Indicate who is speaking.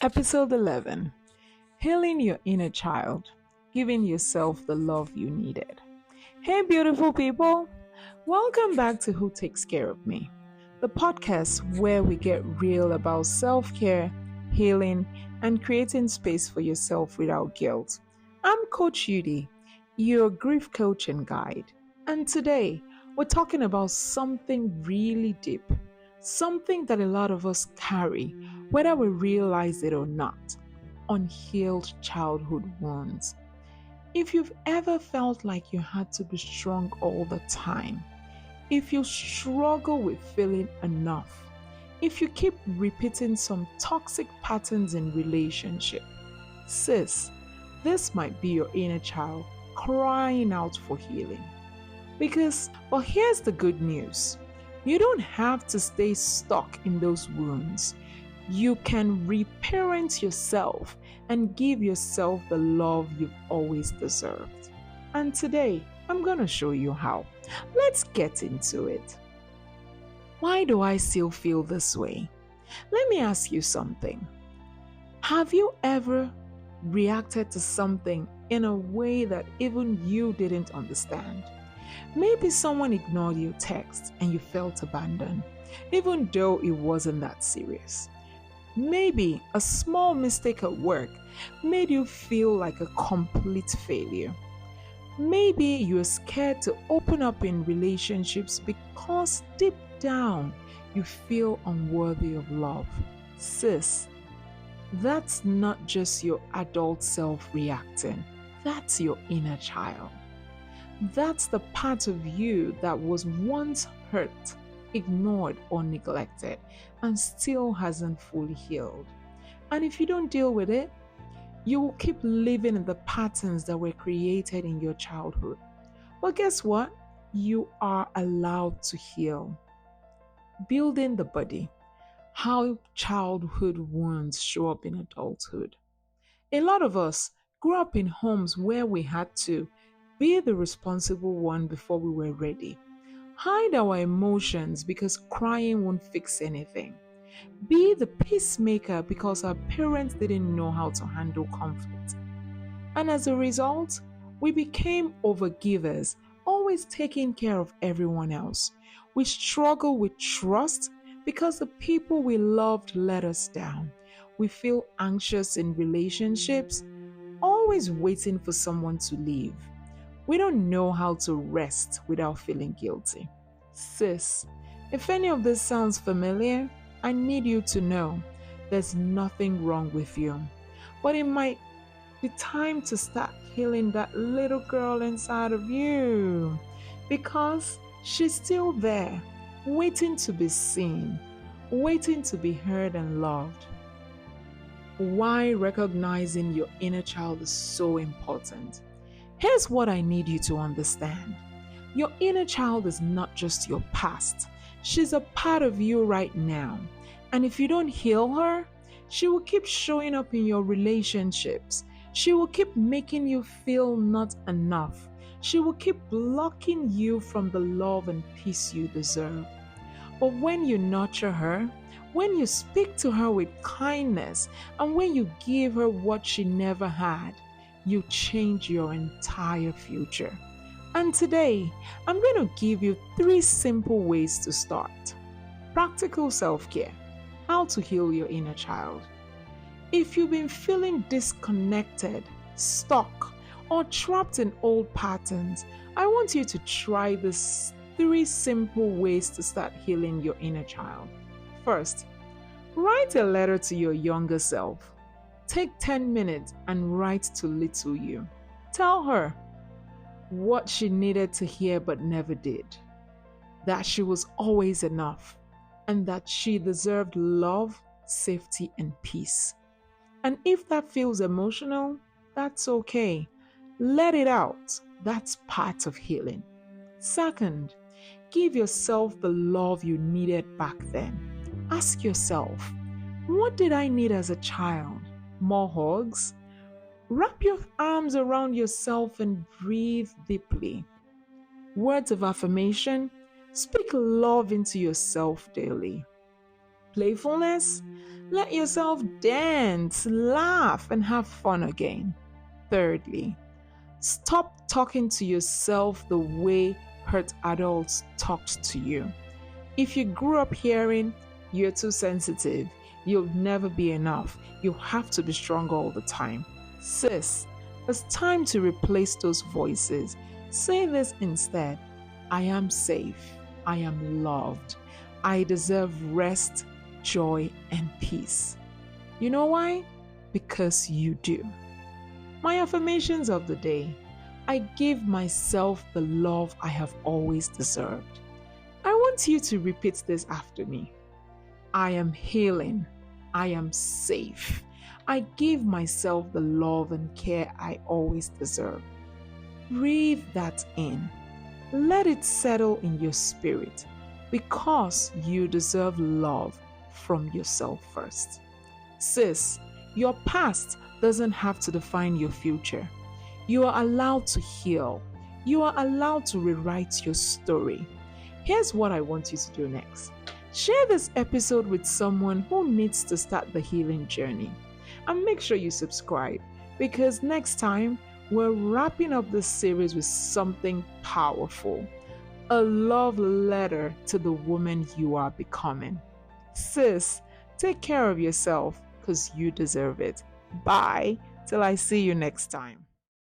Speaker 1: Episode 11: Healing Your Inner Child, Giving Yourself the Love You Needed. Hey, beautiful people! Welcome back to Who Takes Care of Me, the podcast where we get real about self care, healing, and creating space for yourself without guilt. I'm Coach Yudi, your grief coach and guide, and today we're talking about something really deep, something that a lot of us carry, whether we realize it or not: unhealed childhood wounds. If you've ever felt like you had to be strong all the time, if you struggle with feeling enough, if you keep repeating some toxic patterns in relationship, sis, this might be your inner child crying out for healing. But here's the good news: you don't have to stay stuck in those wounds. You can reparent yourself and give yourself the love you've always deserved. And today, I'm going to show you how. Let's get into it. Why do I still feel this way? Let me ask you something. Have you ever reacted to something in a way that even you didn't understand? Maybe someone ignored your text and you felt abandoned, even though it wasn't that serious. Maybe a small mistake at work made you feel like a complete failure. Maybe you're scared to open up in relationships because deep down you feel unworthy of love. Sis, that's not just your adult self reacting, that's your inner child. That's the part of you that was once hurt, ignored, or neglected and still hasn't fully healed. And if you don't deal with it, you will keep living in the patterns that were created in your childhood. But guess what? You are allowed to heal. Building the body. How childhood wounds show up in adulthood. A lot of us grew up in homes where we had to be the responsible one before we were ready. Hide our emotions because crying won't fix anything. Be the peacemaker because our parents didn't know how to handle conflict. And as a result, we became overgivers, always taking care of everyone else. We struggle with trust because the people we loved let us down. We feel anxious in relationships, always waiting for someone to leave. We don't know how to rest without feeling guilty. Sis, if any of this sounds familiar, I need you to know there's nothing wrong with you. But it might be time to start healing that little girl inside of you, because she's still there, waiting to be seen, waiting to be heard and loved. Why recognizing your inner child is so important. Here's what I need you to understand. Your inner child is not just your past. She's a part of you right now. And if you don't heal her, she will keep showing up in your relationships. She will keep making you feel not enough. She will keep blocking you from the love and peace you deserve. But when you nurture her, when you speak to her with kindness, and when you give her what she never had, you change your entire future. And today, I'm going to give you 3 simple ways to start. Practical self-care. How to heal your inner child. If you've been feeling disconnected, stuck, or trapped in old patterns, I want you to try these 3 simple ways to start healing your inner child. First, write a letter to your younger self. Take 10 minutes and write to little you. Tell her what she needed to hear but never did. That she was always enough, and that she deserved love, safety, and peace. And if that feels emotional, that's okay. Let it out. That's part of healing. Second, give yourself the love you needed back then. Ask yourself, what did I need as a child? More hugs? Wrap your arms around yourself and breathe deeply. Words of affirmation. Speak love into yourself daily. Playfulness. Let yourself dance, laugh, and have fun again. Thirdly, stop talking to yourself the way hurt adults talked to you. If you grew up hearing, you're too sensitive, you'll never be enough, you have to be strong all the time. Sis, it's time to replace those voices. Say this instead: I am safe, I am loved, I deserve rest, joy, and peace. You know why? Because you do. My affirmations of the day: I give myself the love I have always deserved. I want you to repeat this after me. I am healing. I am safe. I give myself the love and care I always deserve. Breathe that in. Let it settle in your spirit because you deserve love from yourself first. Sis, your past doesn't have to define your future. You are allowed to heal. You are allowed to rewrite your story. Here's what I want you to do next. Share this episode with someone who needs to start the healing journey. And make sure you subscribe because next time we're wrapping up this series with something powerful: a love letter to the woman you are becoming. Sis, take care of yourself because you deserve it. Bye till I see you next time.